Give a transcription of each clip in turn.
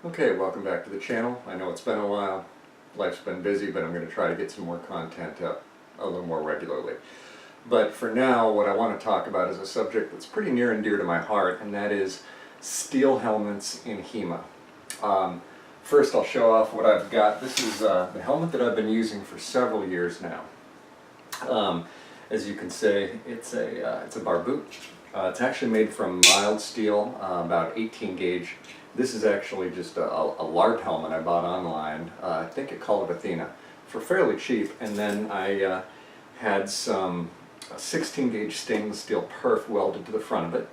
Okay, welcome back to the channel. I know it's been a while, life's been busy, but I'm going to try to get some more content up a little more regularly. But for now, what I want to talk about is a subject that's pretty near and dear to my heart, and that is steel helmets in HEMA. First, I'll show off what I've got. This is the helmet that I've been using for several years now. As you can see, it's a bar boot. It's actually made from mild steel, about 18 gauge. This is actually just a LARP helmet I bought online. I think it called it Athena, for fairly cheap. And then I had some 16 gauge stainless steel perf welded to the front of it.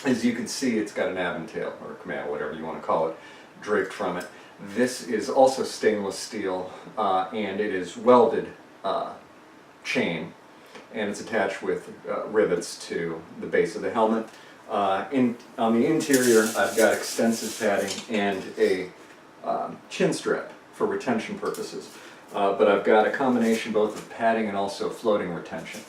As you can see, it's got an aventail, or command, whatever you want to call it, draped from it. This is also stainless steel, and it is welded chain, and it's attached with rivets to the base of the helmet. On the interior, I've got extensive padding and a chin strap for retention purposes. But I've got a combination both of padding and also floating retention.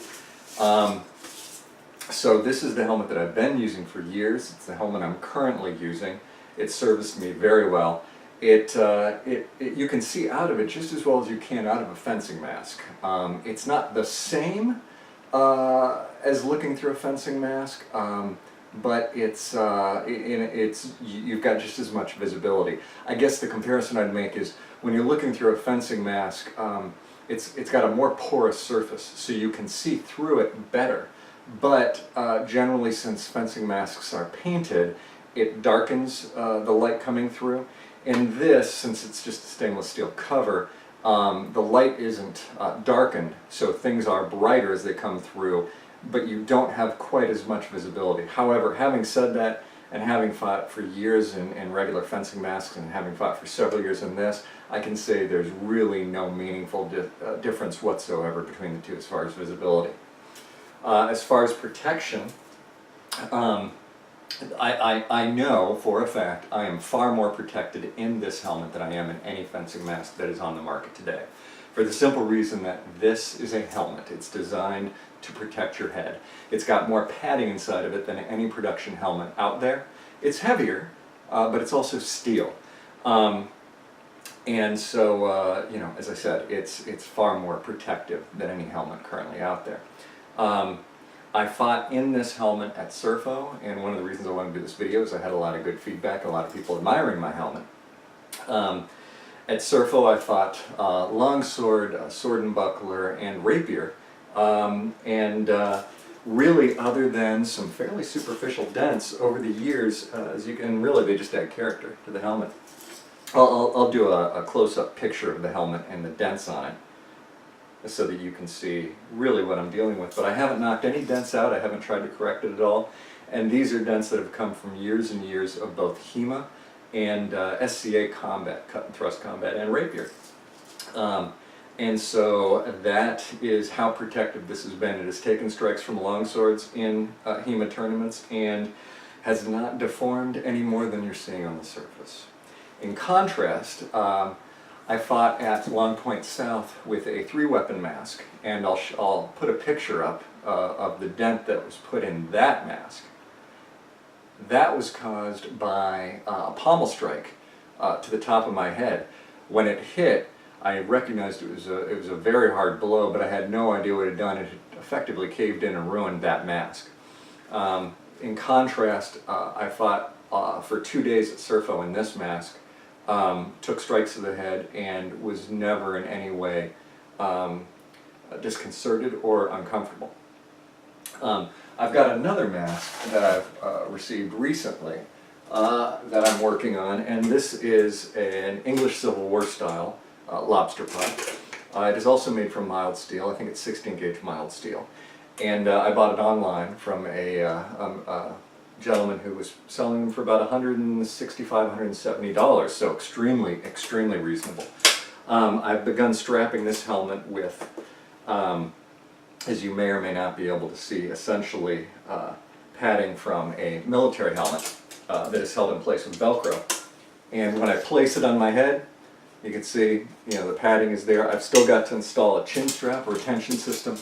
So this is the helmet that I've been using for years. It's the helmet I'm currently using. It serviced me very well. You can see out of it just as well as you can out of a fencing mask. It's not the same as looking through a fencing mask, but you've got just as much visibility. I guess the comparison I'd make is when you're looking through a fencing mask, it's got a more porous surface, so you can see through it better. But generally, since fencing masks are painted, it darkens the light coming through. In this, since it's just a stainless steel cover, the light isn't darkened, so things are brighter as they come through, but you don't have quite as much visibility. However, having said that, and having fought for years in regular fencing masks and having fought for several years in this, I can say there's really no meaningful difference whatsoever between the two as far as visibility. As far as protection, I know for a fact I am far more protected in this helmet than I am in any fencing mask that is on the market today. For the simple reason that this is a helmet. It's designed to protect your head. It's got more padding inside of it than any production helmet out there. It's heavier, but it's also steel. And so, you know, as I said, it's far more protective than any helmet currently out there. I fought in this helmet at Surfo, and one of the reasons I wanted to do this video is I had a lot of good feedback, a lot of people admiring my helmet. At Surfo I fought longsword, sword and buckler, and rapier, really other than some fairly superficial dents over the years, really they just add character to the helmet. I'll do a close-up picture of the helmet and the dents on it, so that you can see really what I'm dealing with. But I haven't knocked any dents out, I haven't tried to correct it at all, and these are dents that have come from years and years of both HEMA and SCA combat, cut and thrust combat, and rapier. And so that is how protective this has been. It has taken strikes from longswords in HEMA tournaments and has not deformed any more than you're seeing on the surface. In contrast, I fought at Long Point South with a 3-weapon mask, and I'll put a picture up of the dent that was put in that mask. That was caused by a pommel strike to the top of my head. When it hit, I recognized it was a very hard blow, but I had no idea what it had done. It had effectively caved in and ruined that mask. In contrast, I fought for 2 days at Surfo in this mask. Took strikes to the head and was never in any way disconcerted or uncomfortable. I've got another mask that I've received recently that I'm working on, and this is an English Civil War style lobster pot. It is also made from mild steel. I think it's 16 gauge mild steel, and I bought it online from a gentleman who was selling them for about $165, $170, so extremely reasonable. I've begun strapping this helmet with, as you may or may not be able to see, essentially padding from a military helmet that is held in place with Velcro. And when I place it on my head, you can see, you know, the padding is there. I've still got to install a chin strap or retention system.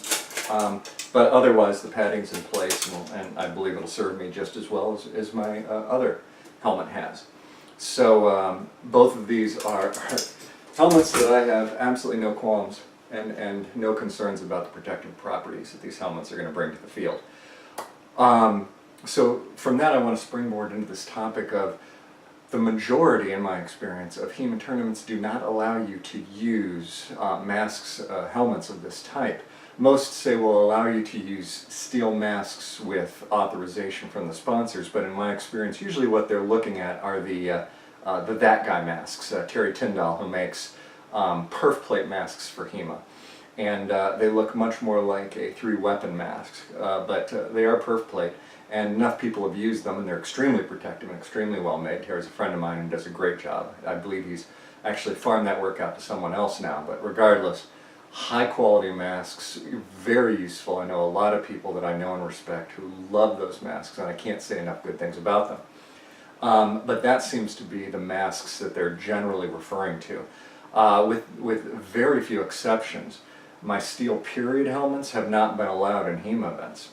But otherwise the padding's in place, and I believe it'll serve me just as well as my other helmet has. So both of these are helmets that I have absolutely no qualms and no concerns about the protective properties that these helmets are going to bring to the field. So from that I want to springboard into this topic of the majority, in my experience, of HEMA tournaments do not allow you to use masks, helmets of this type. Most say will allow you to use steel masks with authorization from the sponsors, but in my experience, usually what they're looking at are the That Guy masks. Terry Tyndall, who makes perf plate masks for HEMA. And they look much more like a 3-weapon mask, but they are perf plate, and enough people have used them, and they're extremely protective and extremely well made. Terry's a friend of mine and does a great job. I believe he's actually farmed that work out to someone else now, but regardless, high quality masks, very useful. I know a lot of people that I know and respect who love those masks, and I can't say enough good things about them. But that seems to be the masks that they're generally referring to, with very few exceptions. My steel period helmets have not been allowed in HEMA events.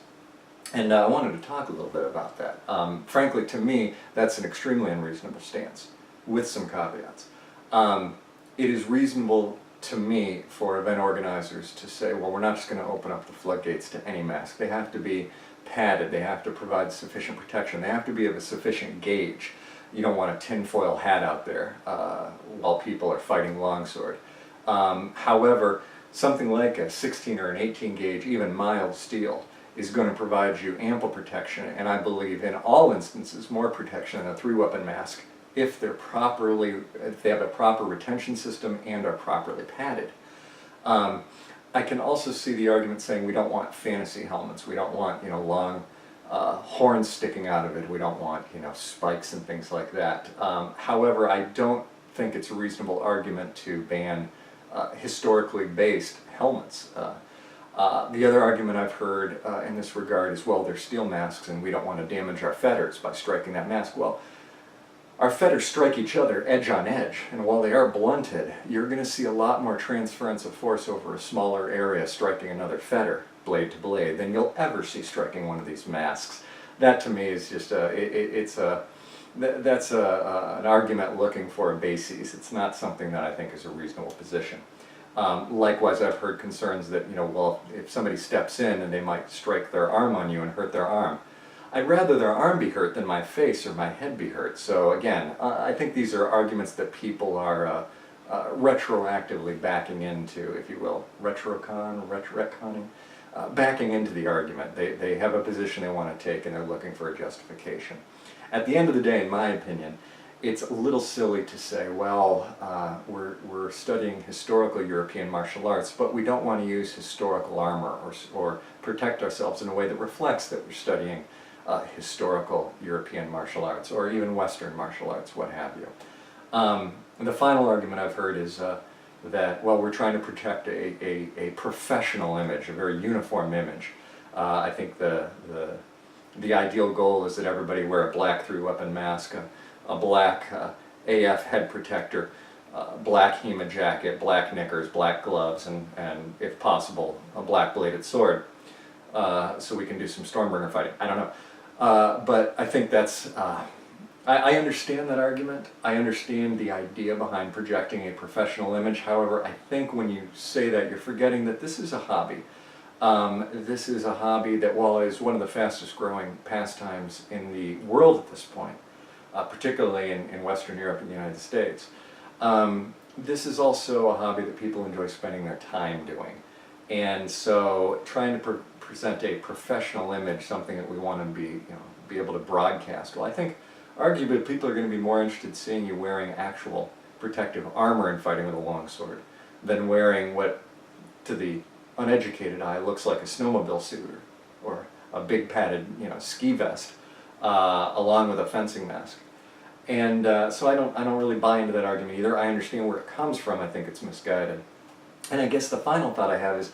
And I wanted to talk a little bit about that. Frankly, to me, that's an extremely unreasonable stance, with some caveats. It is reasonable to me for event organizers to say, well, we're not just going to open up the floodgates to any mask. They have to be padded, they have to provide sufficient protection, they have to be of a sufficient gauge. You don't want a tinfoil hat out there while people are fighting longsword. However, something like a 16 or an 18 gauge, even mild steel, is going to provide you ample protection, and I believe in all instances more protection than a 3-weapon mask if they have a proper retention system and are properly padded. I can also see the argument saying we don't want fantasy helmets. We don't want long horns sticking out of it. We don't want spikes and things like that. However, I don't think it's a reasonable argument to ban historically based helmets. The other argument I've heard in this regard is, well, they're steel masks and we don't want to damage our fetters by striking that mask. Well, our fetters strike each other edge on edge, and while they are blunted, you're going to see a lot more transference of force over a smaller area striking another fetter, blade to blade, than you'll ever see striking one of these masks. That to me is just that's an argument looking for a basis. It's not something that I think is a reasonable position. Likewise, I've heard concerns that, well, if somebody steps in and they might strike their arm on you and hurt their arm. I'd rather their arm be hurt than my face or my head be hurt. So again, I think these are arguments that people are retroactively backing into, if you will, retconning, backing into the argument. They have a position they want to take and they're looking for a justification. At the end of the day, in my opinion, it's a little silly to say, well, we're studying historical European martial arts, but we don't want to use historical armor or protect ourselves in a way that reflects that we're studying historical European martial arts, or even Western martial arts, what have you. And the final argument I've heard is that, well, we're trying to protect a professional image, a very uniform image. I think the ideal goal is that everybody wear a black 3-weapon mask, a black AF head protector, black HEMA jacket, black knickers, black gloves, and if possible, a black bladed sword, so we can do some Stormbringer fighting. I don't know. But I think that's, I understand that argument. I understand the idea behind projecting a professional image. However, I think when you say that, you're forgetting that this is a hobby. This is a hobby that, while it is one of the fastest growing pastimes in the world at this point, particularly in Western Europe and the United States, this is also a hobby that people enjoy spending their time doing. And so trying to present a professional image, something that we want to be able to broadcast. Well, I think arguably people are going to be more interested in seeing you wearing actual protective armor and fighting with a longsword than wearing what, to the uneducated eye, looks like a snowmobile suit or a big padded ski vest, along with a fencing mask. And so I don't really buy into that argument either. I understand where it comes from. I think it's misguided. And I guess the final thought I have is,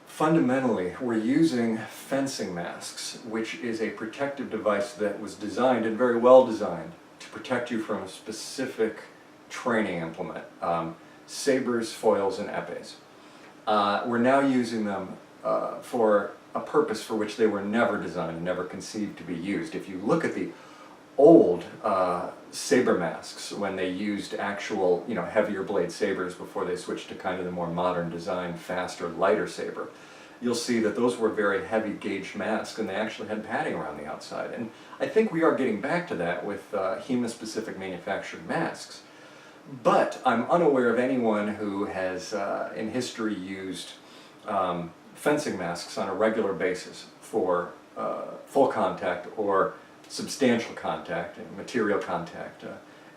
fundamentally, we're using fencing masks, which is a protective device that was designed, and very well designed, to protect you from a specific training implement. Sabers, foils, and epées. We're now using them for a purpose for which they were never designed, never conceived to be used. If you look at the old saber masks when they used actual, heavier blade sabers before they switched to kind of the more modern design, faster, lighter saber. You'll see that those were very heavy gauge masks and they actually had padding around the outside. And I think we are getting back to that with HEMA specific manufactured masks. But I'm unaware of anyone who has in history used fencing masks on a regular basis for full contact or substantial contact, and material contact,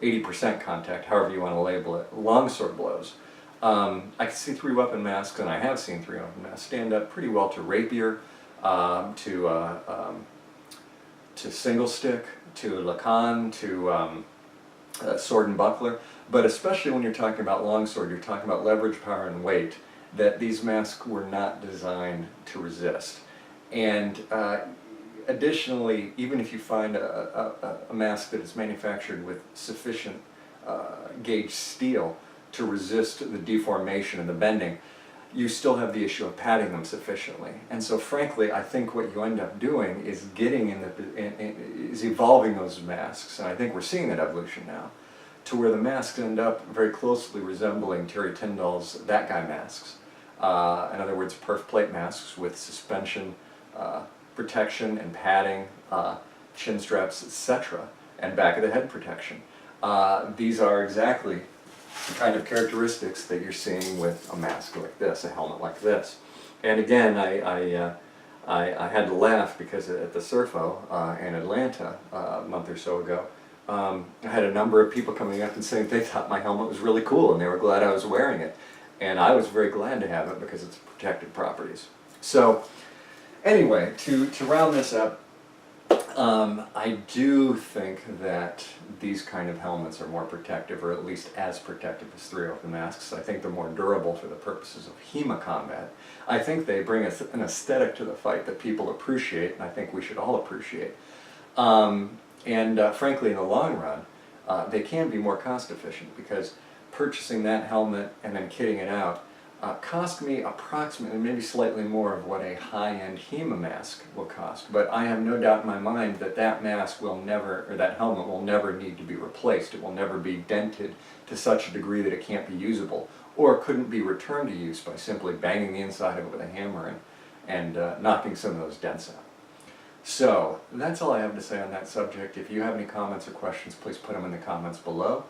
80% contact, however you want to label it, longsword blows. I can see three-weapon masks, and I have seen three-weapon masks stand up pretty well to rapier, to single stick, to lacan, to sword and buckler. But especially when you're talking about longsword, you're talking about leverage, power, and weight, that these masks were not designed to resist. And additionally, even if you find a mask that is manufactured with sufficient gauge steel to resist the deformation and the bending, you still have the issue of padding them sufficiently. And so frankly, I think what you end up doing is is evolving those masks, and I think we're seeing that evolution now, to where the masks end up very closely resembling Terry Tyndall's That Guy masks. In other words, perf plate masks with suspension, protection and padding, chin straps, etc., and back of the head protection. These are exactly the kind of characteristics that you're seeing with a mask like this, a helmet like this. And again, I had to laugh because at the Surfo in Atlanta a month or so ago, I had a number of people coming up and saying they thought my helmet was really cool and they were glad I was wearing it. And I was very glad to have it because it's protected properties. So anyway, to round this up, I do think that these kind of helmets are more protective, or at least as protective as three-weapon masks. I think they're more durable for the purposes of HEMA combat. I think they bring an aesthetic to the fight that people appreciate, and I think we should all appreciate. Frankly, in the long run, they can be more cost efficient, because purchasing that helmet and then kitting it out cost me approximately, maybe slightly more of what a high-end HEMA mask will cost. But I have no doubt in my mind that that mask will never, or that helmet will never need to be replaced. It will never be dented to such a degree that it can't be usable, or couldn't be returned to use by simply banging the inside of it with a hammer and knocking some of those dents out. So that's all I have to say on that subject. If you have any comments or questions, please put them in the comments below.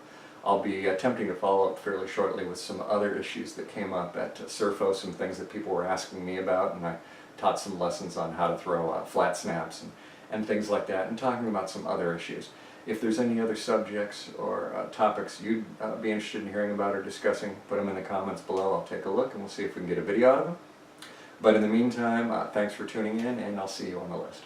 I'll be attempting to follow up fairly shortly with some other issues that came up at Surfo, some things that people were asking me about, and I taught some lessons on how to throw flat snaps and things like that, and talking about some other issues. If there's any other subjects or topics you'd be interested in hearing about or discussing, put them in the comments below. I'll take a look and we'll see if we can get a video out of them. But in the meantime, thanks for tuning in, and I'll see you on the list.